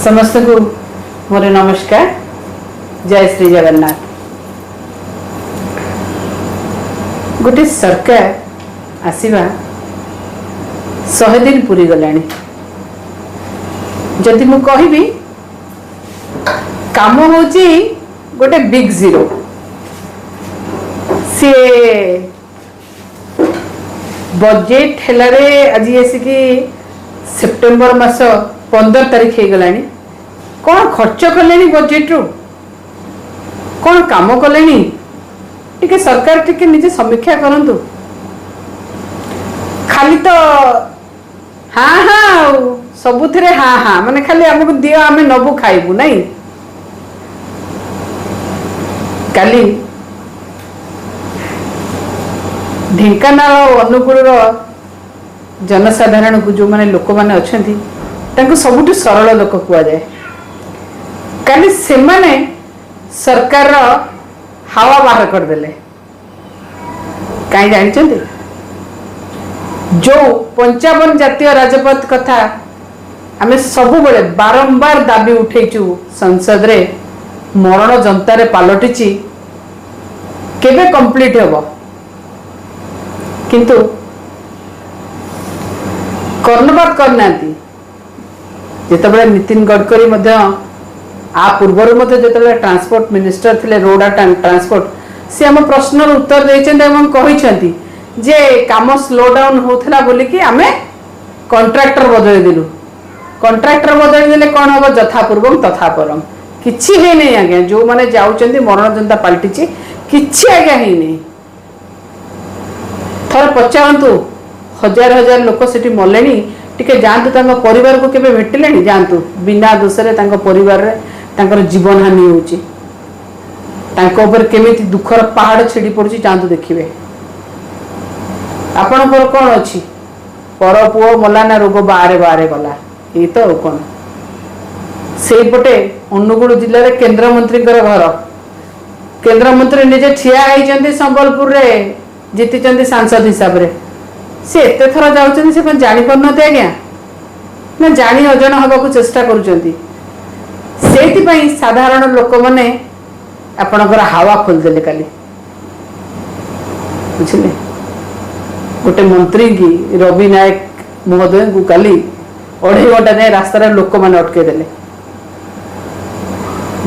समस्त को मोर नमस्कार। जय श्री जगन्नाथ। गोटे सरकार आसीबा 100 दिन पूरी गलानी। जदि मु कहबी काम होची गोटे बिग जीरो से बजेट हेलारे आज आसिकी सेप्टेम्बर मास 15 तारीख हो गलानी। कौन खर्च कले बजेट रू कौन काम कले टिके सरकार टिके निजे समीक्षा करंतु। खाली तो हाँ हाँ सबुथिरे हाँ हाँ माने खाली हमको दियो आमे नबु खाइबु नहीं। काली ढेंकानाल अनुकूल जनसाधारण को जो माने लोक माने अछंती तांको सबुठु सरल लोक कुआ जाए। काली से माने सरकार हावा बाहर कर देले कहीं जानी चंदी। जो 55 जातीय राजपथ कथा आमे सबु बड़े बारंबार दाबी उठेचु संसद रे मरण जनतारे पालटिची केबे कंप्लीट हेबो किंतु कर्णपात करनाती। जितेबाला नितिन गडकरी मध्य आ पूर्वर मध्य जितेबाला ट्रांसपोर्ट मिनिस्टर थिले रोड एंड ट्रांसपोर्ट से हम प्रश्नर उत्तर देइछन्ते एवं कहिछन्ती जे काम स्लो डाउन होथला बोली कि आमे कॉन्ट्रैक्टर बदल दिलु। कॉन्ट्रैक्टर बदल देले कोन होबो जथा पूर्वम तथा परम किछि हे नै आगे जो माने जाउछन्ती मरण जनता पाल्टिची किछि आगे हे नै। थर पचारंतु हजार हजार लोक सेठी मलेनी टिके जानतु तांको परिवार को केबे भेटिलेनी जानतु बिना दोषरे तांको परिवार रे तांकर जीवन हानि होची तांको ऊपर केमिति दुखर पहाड़ छिड़ी पड़ुची जानतु देखिबे। आपण पर कोन अछि पर पुओ मलाना रोग बारे बारे गला ए तो कोन सेई पटे अनुगुण जिल्ला रे केंद्र मंत्री कर घर केंद्र मंत्री निजे ठिया आइ जंती संबलपुर रे जीति चंदी सांसद हिसाब रे से एते थरा जाउछन से जानी पन्नते आज्ञा ना जानी अजन हबा को चेष्टा करूछंती। सेति पई साधारण लोक माने आपनकर हावा खोल देले काली बुझले। गोटे मंत्री की रवि नायक महोदय को काली 2.5 घंटा जाए रास्ता रे लोक माने अटके देले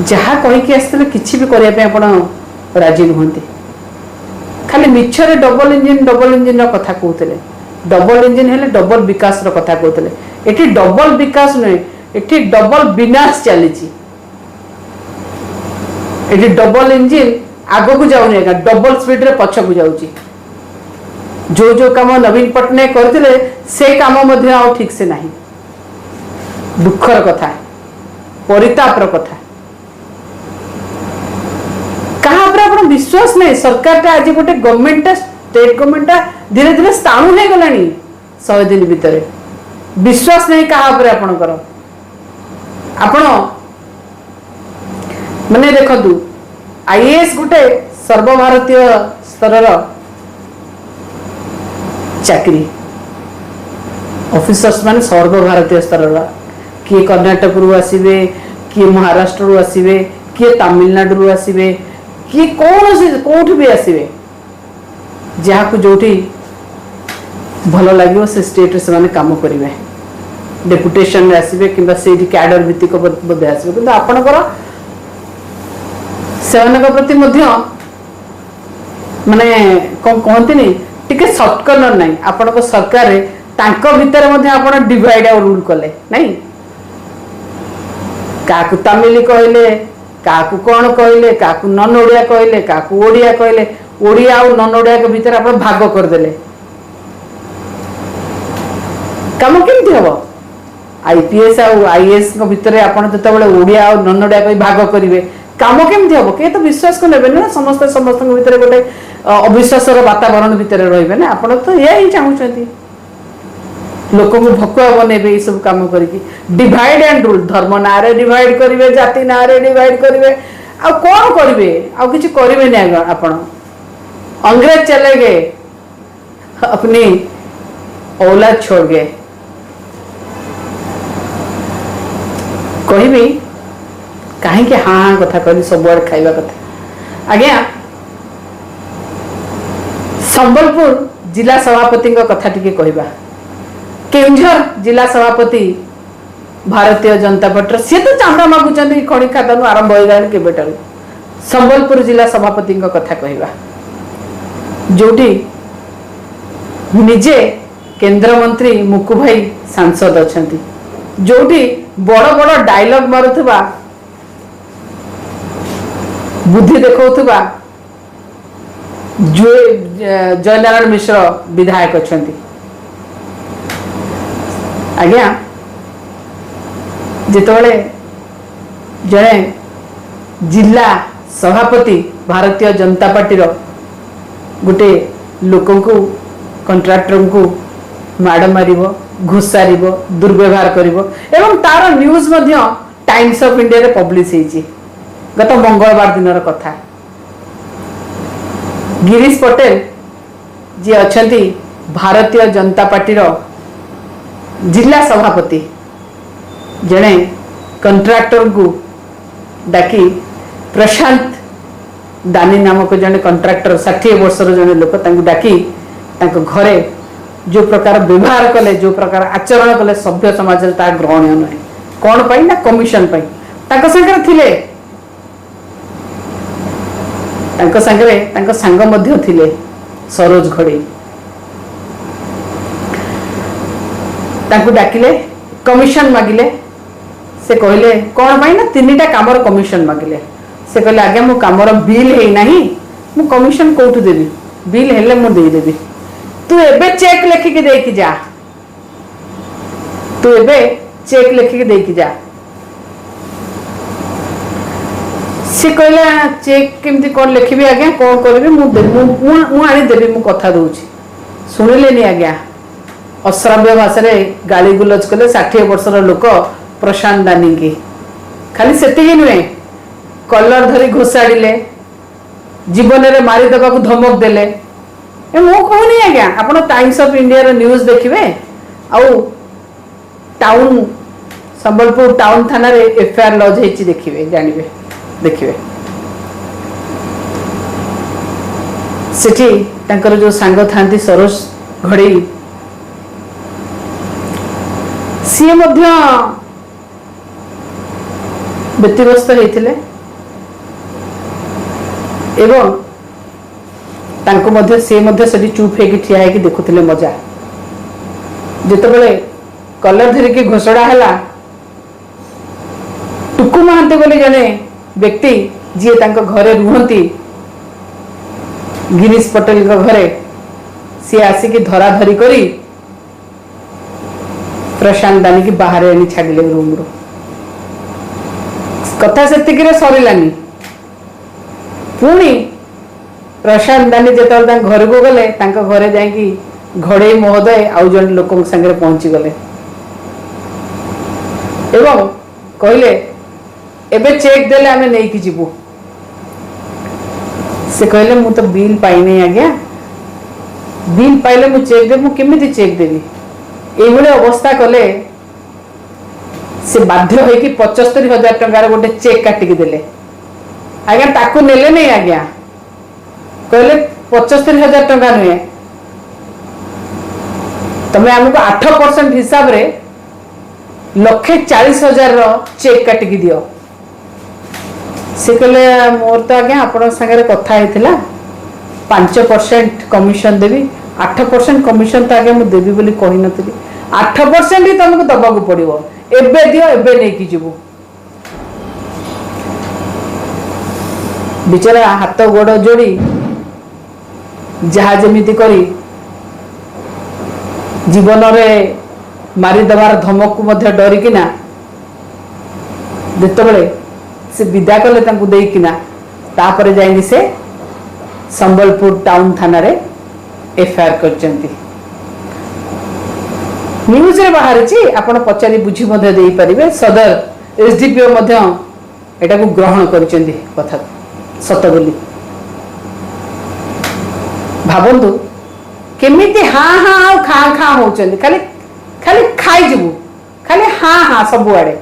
जहा कहि के आस्तले किछि भी करिया पे आपण राजी नहंती। खाली मिछरे डबल इंजिन रो कथा कहते डबल इंजिन हेले डबल विकास रो कथा कहते एठी डबल विकास नै एठी डबल विनाश चली। एठी डबल इंजिन आगो को जाउनी डबल स्पीड रे पछ को जाउची। जो जो काम नवीन पटनायक करथिले से काम मध्य आ ठीक से नाही। दुखर कथा परितापर कथा कहा पर आपण विश्वास नहीं। सरकार आज गोटे गवर्नमेंट स्टेट गवर्नमेंट धीरे धीरे स्थाणु हो गलानी 100 दिन भितर विश्वास नहीं कहा पर आपणकर आपण माने देखु आईएएस गोटे सर्वभारतीय स्तर चाकरी ऑफिसर्स माने सर्वभारतीय स्तर किए कर्नाटक रु आसीबे किए महाराष्ट्र रु आसीबे किए तमिलनाडु रु आसीबे कि कौन से कोठ भी आसीबे जहाँ को जोठी भल लगे से स्टेट से माने काम करेंगे डेपुटेशन में आसीबे किंबा से कैडर भित्तिक बोधे आसीबे किंतु आपनकर सेवनक प्रति मध्य माने कौन कहते नहीं टिके सॉफ्ट कॉर्नर नहीं। आपनक सरकार रे तांको भितर मध्य आपण डिवाइड और रूल कले नहीं। काकू तमिल कहले काकू कौन कहले काकू नन ओडिया कहले काकू ओडिया कहले ओडिया और नन ओडिया के भीतर आप भाग करदे कम केमती हम आईपीएस और आईएएस भीतर आप जो ओडिया और नन ओडिया को भाग करेंगे कम केमती हम किए तो विश्वास को लेबे ना समस्त समस्त भीतर गोटे अविश्वास वातावरण भितर रही ना आप तो यह ही चाहूँगी लोक को भकुआ बनेबे ये सब काम करके डिवाइड एंड रूल धर्म ना रे डिवाइड करेंगे जाति ना रे डिवाइड करेंगे आ कौन करेंगे आ किसी करेंगे नहीं आपण अंग्रेज चले गए अपनी औलाद छोड़ गए कहबी कहीं हाँ हाँ कथा कहली सबुआड़े खाइबा कथा आज्ञा संबलपुर जिला सभापति कथा टिके कहबा केउंझर जिला सभापति भारतीय जनता पार्टी सी तो चांदा मागुचंदी खणी खादानु आरंभ हो गलानी केबेटारू संबलपुर जिला सभापति कथा कहबा जोटी निजे केंद्र मंत्री मुकु भाई सांसद अछंती जोटी बड़ बड़ डायलॉग मारुथबा बुद्धि देखौथबा जयनारायण मिश्र विधायक अछंती आज्ञा जितेबाला जड़े जिला सभापति भारतीय जनता पार्टी गोटे लोक कंट्राक्टर को माड़ मार घुसार दुर्व्यवहार कर तार न्यूज टाइम्स ऑफ इंडिया रे पब्लिश होती गत मंगलवार दिन कथा गिरीश पटेल जी अच्छा भारतीय जनता पार्टी जिला सभापति जड़े कंट्राक्टर को डाकी प्रशांत दानी नामक जड़े कंट्राक्टर 60 वर्षर जड़े लोक डाकी घरे जो प्रकार व्यवहार कले जो प्रकार आचरण कले सभ्य समाज ग्रहणीय नुहे कौन पाई ना कमिशन पाई संगे थिले सांग मध्य थिले सरोज घड़े डाकिले कमिशन मागिले से कहले कौन पाई ना 3टा कामर कमिशन मागिले से कहले आगे मो कामर बिल है नहीं मु कमिशन कोठु देबी बिल हेले मु दे देबी तू एबे चेक लिखिक देकी जा तू एबे चेक लिखिक देकी जा से कहला चेक केमती कौन लिखी आज्ञा कौन करी मु आनी देवी मु कथा दूची शुणिले आज्ञा अश्राव्य भाषा गाली गुलज कले 60 वर्षर लोक प्रशांत दानी की खाली से नुहे कलर धरी घोषाड़े जीवन में मारिदेवा धमक देले मु कहूनी आज्ञा आप टाइम्स ऑफ इंडिया न्यूज देखिए आउ टाउन संबलपुर टाउन थाना रे एफआईआर लॉज होती देखिए जानवे देखिए सेठी तांकर जो सांग थांती सरोज घड़ई सी मध्य व्यतिग्रस्त होते एवं तांको मध्य से मध्य सभी चुप है ठिया है देखुले मजा जितेबाला कलर धरिकी घोषणा है टुकु महांती बोली जने व्यक्ति जी घरे रुहती गिरीश पटेल घरे सी आसिक धरा धरी करी प्रशांत दानी की बाहर आनी छाड़िले रूम रू कथा से सरलानी पुणी प्रशांत दानी जो घर को गले घरे जाकि घड़े महोदय आउ जन लोक संगे पहुंची गले एवं कहले एबे चेक देले आमे नहीं कि जीवु से कहले मु तो बिल पाई नहीं आज्ञा बिल पाइले मु चेक दे मु केमिति चेक देबी एभले अवस्था कले से बाध्य होई कि 75,000 टंकार गोटे चेक काटिकी देले आज्ञा ताकू नेले नहीं आज्ञा कहले 75,000 टंका नुहे तमे हमको 8% हिसाब रे 1,40,000 चेक काटिकी दियो से कहले मोर तो आज्ञा आपण संगे कथा होता 5% कमिशन देवी 8% कमिशन तो आगे मुझे देवी बोली कही नी 8% ही तुमको दबाक पड़ो एबे दियो एबे नहीं कि जीवु बिचारा हाथ गोड़ जोड़ी जहा जमीती करी जीवन में मारिदेवार धमक को मध्य डरिकिना जितेबाला से विदा कले देकिना तापर जाइनी से संबलपुर टाउन थाना रे एफआईआर करचंती न्यूज रे बाहर छी आपण पचारी बुझी मध्य देई परिबे सदर एसडीपीओ मध्य एटा को ग्रहण करचंती कथा सत बोली भाबंतु केमिति हाँ हाँ आ खा खा होचंती खाली खाली खाई जीवु खाली हाँ हाँ सब आड़े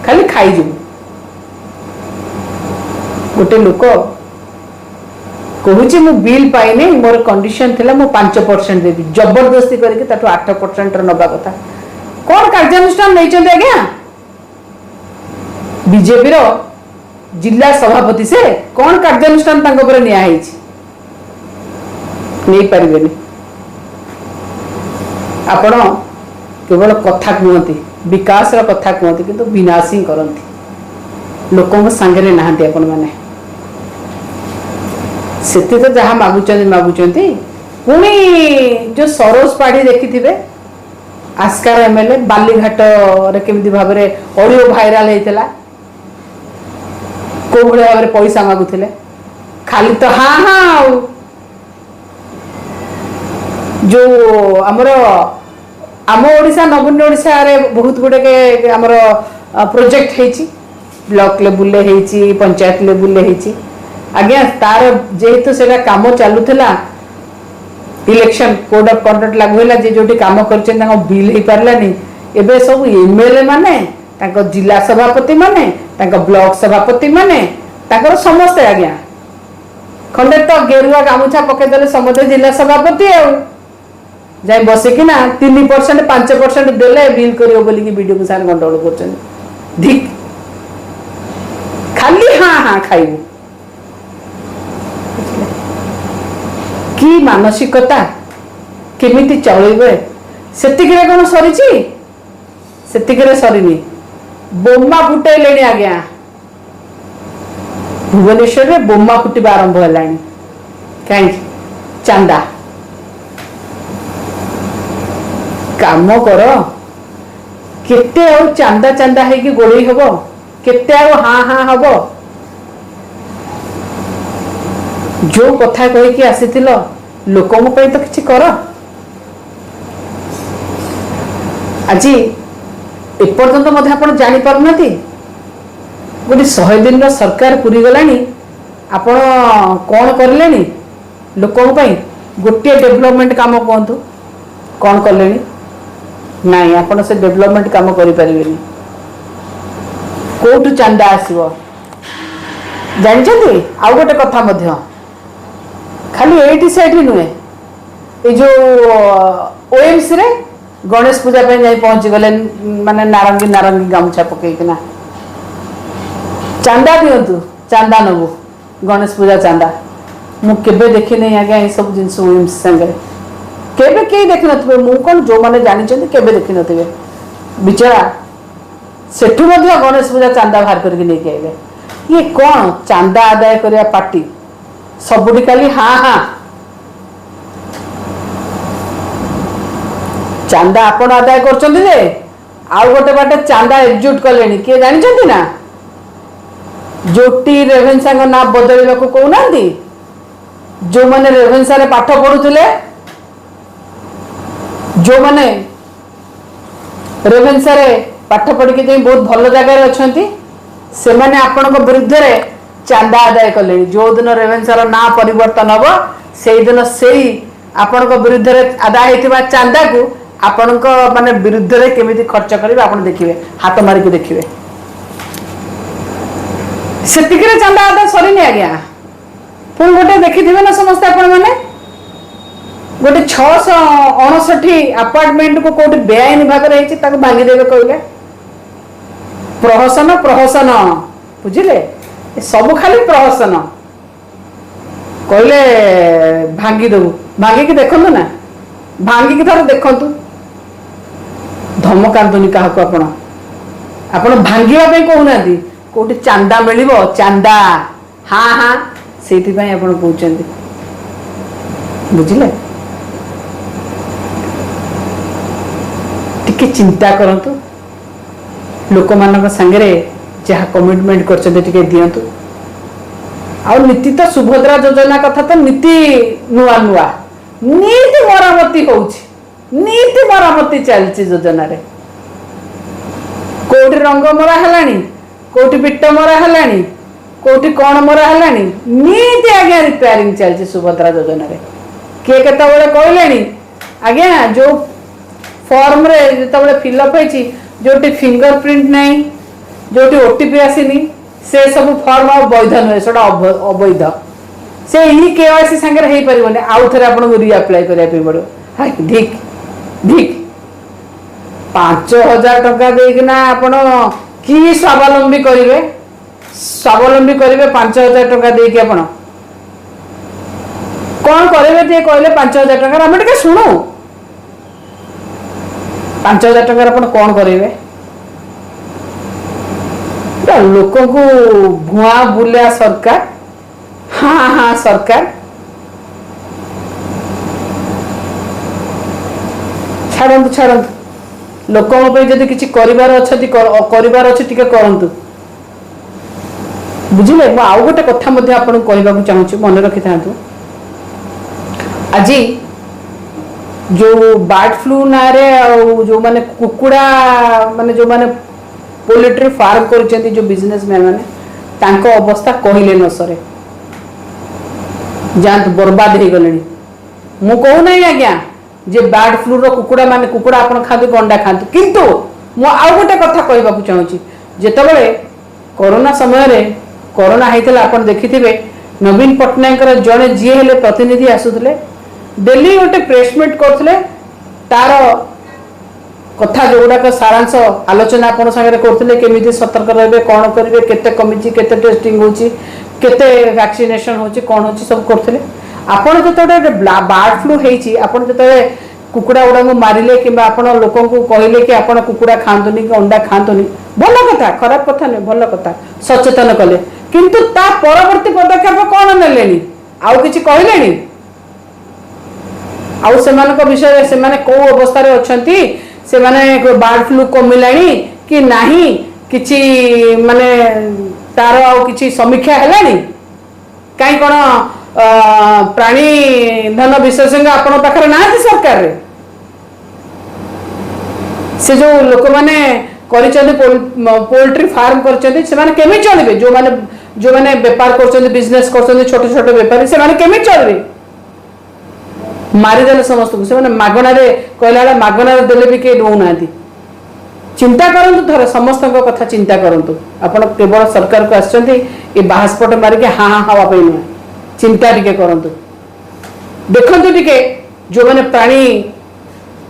खाली खाई गोटे लोक कहूँ मु बिल पाइनी मोर कंडीशन थिला मु 5% देवी जबरदस्ती करके 8% नबा कथा कौन कार्यानुष्ठान नहीं आज्ञा बीजेपी रो जिला सभापति से कौन कार्यानुष्ठान नहीं पारे आपण केवल कथा कहते विकास कथा कहते किंतु विनाश ही करती लोकों सांगे नहांती आपण मैंने से तो जहाँ मागुंट पुणी जो सरोज पाढ़ी देखी थे आस्कार एमएलए बालीघाट केमती भाव में ऑडियो भाइराल होता कौ भाव में पैसा मागुले खाली तो हाँ हाँ जो आमर आम ओडिशा नवीन ओडिशा रे बहुत गुड़े आमर प्रोजेक्ट होती ब्लॉक लेवल होती पंचायत लेवल होती आज्ञा तार जेहेतु से काम चलूला इलेक्शन कोड ऑफ कंडक्ट लागू है जे जो काम कर बिल हो पारानी एवं सब एमएलए माने जिला सभापति माने ब्लॉक सभापति माने समस्ते आज्ञा खंडे तो गेरुआ गामुछा पकईदे समझे जिला सभापति जाए बसिकिना 3% 5% देले बिल करियो बोलिकी वीडियो सारे गंडगोल कर धिक खाली हाँ हाँ खाइबू कि मानसिकता केमिति चलैबे सेतिकरे कोन सरीची सेतिकरे सरीनी बोमा फुटैलेनी आज्ञा भुवनेश्वर में बोमा फुटिबा आरंभ हेलानी कहीं चांदा काम कर केते आ चांदा चांदा है कि गोड़े हबो केते आ हाँ हाँ हबो जो कथा कहीकि आसीथिल लोकों तो किसी कर आज एपर्यंत मध्य आप जानी पारना गोटे 100 दिन सरकार पूरी गलानी आपण कौन करले लोकों गोटे डेवलपमेंट काम कहतु कौन कले नाई आपण से डेवलपमेंट काम करें कौटू चांदा आसो जानते आउ गोटे कथा मध्य खाली एटी साइड नुहे ये जो ओएमसी रे गणेश पूजा पे जाई पहुंची गले माने नारंगी नारंगी गामुछा पकईकिना चांदा दिंतु चांदा नबु गणेश पूजा चांदा मु केबे देखी नहीं आज्ञा ये सब जिनस ओएमसी संगे केबे कई देखि नथिबे मु कोन जो माने जानि छथि केबे देखि नथिबे बिचारा सेठु मध्य गणेश पूजा चांदा बाहर करके नहीं आइले ये कौन चांदा आदाय करिया पार्टी सबुटी खाली हाँ हाँ चांदा आपण आदाय करछन्ती जे आउ गोटे बाटे चांदा एक्जिक्यूट कलेनी के जानि छथि ना जोटी रेवेन्सा को ना बदलवा को कहूनांती जो माने रेवेन्सा रे पाठ पढुथिले जो माने रेवेन्सा रे पाठ पढ़ी के बहुत भल जगार अच्छा से माने आपन विरुद्ध रे चांदा आदाय कले जो दिन रेवेन्सार ना परिवर्तन हम से दिन से आपण विरुद्ध रे आदाय होता चांदा को आपण माने विरुद्ध रे केमिति खर्च करेंगे आप देखिए हाथ मारिक देखिए सेतिक चांदा आदाय सरीनी आज्ञा पुणी गोटे देखिथे ना समस्ते आपण मैंने गोटे 659 अपार्टमेंट को कौट बेआईन भाग में भांगीदेवे कहले प्रहसन प्रहसन बुझिले सब खाली प्रहसन कहले भांगीदेवु भांगिकी देखु ना भांगिकी थोड़ा देखु धमकातुनि क्या आपण भांगापी कहूना कौट चांदा मिल चांदा हाँ हाँ से कहते बुझिले टिके चिंता करंतु लोक मान संगे जहाँ कमिटमेंट कर दिंतु आ नीति तो सुभद्रा योजना कथा तो नीति नुआ नुआ नीति मरामती नीति मरामती चलती योजना रे कोटी रंग मरा है कोटी पिट मरा है कोटी कौन मरा है नीति आज्ञा रिपेयरिंग चलती सुभद्रा योजना रे किए केतबेले कहले आज्ञा जो फॉर्म रे जो फिलअप होती जो फिंगर प्रिंट नहीं जो ओटीपी आसीनी से सब फॉर्म वैध नुहे से अवैध से ई केवाईसी संगे हो पारे आउ थे आपको रिअप्लाई करने पड़ो हाय धिक धिक 5,000 टंका देना आपण कि स्वावलंबी करेंगे 5,000 टंका देकी आपण कौन करेंगे कहले 5,000 टंका आम टे शुणु 5,000 टंका आप कौन करेंगे लोक को भुआ बुलिया सरकार हाँ हाँ सरकार छाड़ू छाड़ू लोकों जदि किसी करिवार अच्छे करंतु बुझिले मु आउ गोटे कथा मध्ये आपन कहबाकू चाहूची मन रखि थांतु आज जो बर्ड फ्लू ना रे जो माने कुकुड़ा माने जो माने पोल्ट्री फार्म करचंती जो बिजनेसमैन माने तांको अवस्था कहिले न सरे जानत बर्बाद हो गलेनी मु कहू नहीं आज्ञा जे बर्ड फ्लू रो कुकुड़ा माने कुकुड़ा आपण खादु अंडा खादु किंतु मु आउ गोटे कथा कहबाकू चाहूची जेतबेले कोरोना समय रे कोरोना होता आप देखिथे नवीन पट्टनायक जड़े जी हेले प्रतिनिधि आसुले डेली गोटे प्रेसमिट करते तार कथा जो गुड़ाक सारांश आलोचना आपण सागर करते केमी सतर्क रे कौन करेंगे केते कमी केते टेस्टिंग होची केते वैक्सीनेशन होची कौन होची सब करते आपण जो बर्ड फ्लू होती आपण जो कुकुड़ा गुड़ा को मारे कि लोक कहले कि आप कुकुड़ा खातुनि कि अंडा खातुनि भल कथा खराब कथा नहीं भल कथा सचेतन कले किंतु ता परवर्ती पदक्षेप कौन नेले आउ किछि कहले आउ सेमानक विषय से माने को अवस्था रे अछंती से माने बर्ड फ्लू कमिलानी कि नाही किछि माने तार आउ किछि समीक्षा हेलानी काई कोन प्राणी धन विशेषज्ञ आपण पाखरे नाहति सरकार रे से जो लोक माने पोल्ट्री फार्म करचंती से माने केमी चलबे जो माने व्यापार करचंती बिजनेस करचंती छोटे छोटे व्यापारी से माने केमी चलबे मारिदेले समस्त को से माने मागणा रे कहला वाला मागणा रे देले भी के दउ नांती चिंता करंतु थोड़ा समस्त कथा चिंता करंतु आपण केवल सरकार को आछंती ए बाहस्पट मारि के हां हां हवा पे न चिंता टिके करंतु देखंतु टिके जो माने प्राणी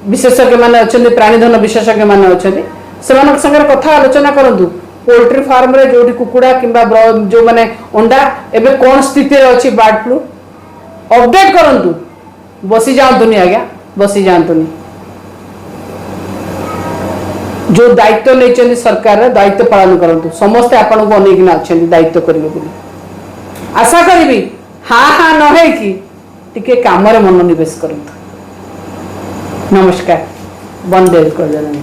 विशेषज्ञ माने अछंती प्राणी धन विशेषज्ञ माने अछंती सेमानक संगे कथा आलोचना करंतु पोल्ट्री फार्म रे जोटी कुकुड़ा किंबा जो माने अंडा एबे कोन स्थिति रे अछि बर्ड फ्लू अपडेट करंतु बसी जांतुनी आज्ञा बसी जांतुनी जो दायित्व नहीं सरकार दायित्व पालन करंतु समस्त आपण को अनेक अच्छे दायित्व करेंगे बोली आशा करी हाँ हाँ न है कि टिके काम रे मनोनिवेश करंतु नमस्कार वंदे जननी।